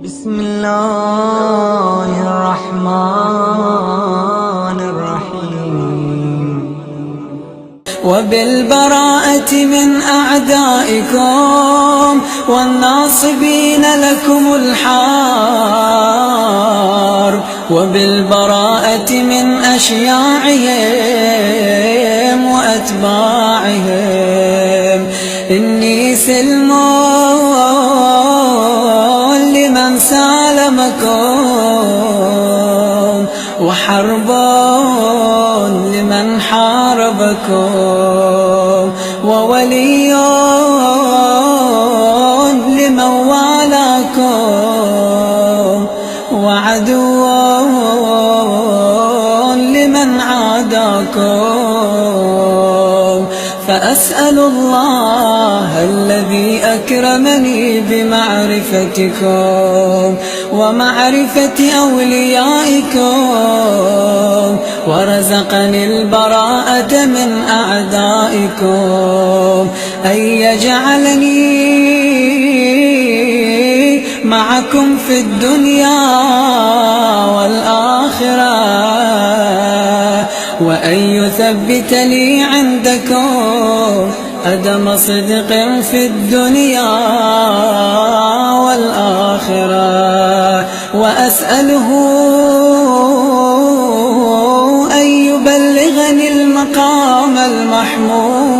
بسم الله الرحمن الرحيم. وبالبراءة من أعدائكم والناصبين لكم الحار، وبالبراءة من أشياعهم وأتباعهم. إني سلم لمن سالمكم، وحرب لمن حاربكم، وولي لمن والاكم، وعدو لمن عاداكم. فأسأل الله الذي أكرمني بمعرفتكم ومعرفة أوليائكم، ورزقني البراءة من أعدائكم، أن يجعلني معكم في الدنيا والآخرة، وأن يثبت لي عندكم قدم صدق في الدنيا والآخرة. وأسأله أن يبلغني المقام المحمود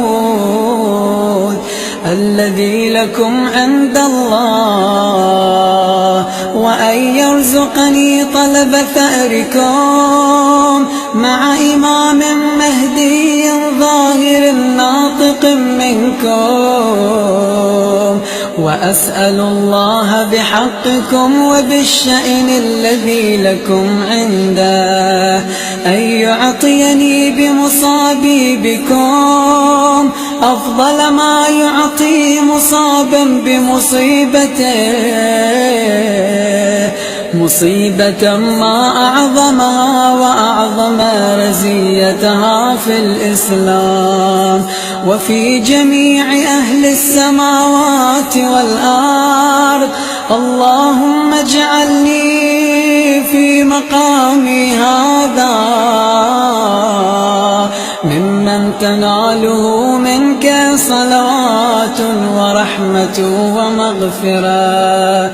الذي لكم عند الله، وأن يرزقني طلب ثأركم مع إمام مهدي ظاهر ناطق منكم. وأسأل الله بحقكم وبالشأن الذي لكم عنده أن يعطيني بمصابي بكم أفضل ما يعطي مصابا بمصيبته، مصيبة ما أعظمها وأعظم رزيتها في الإسلام وفي جميع أهل السماوات والأرض. اللهم اجعلني في مقامي هذا ممن تناله منك صلوات ورحمة ومغفرة.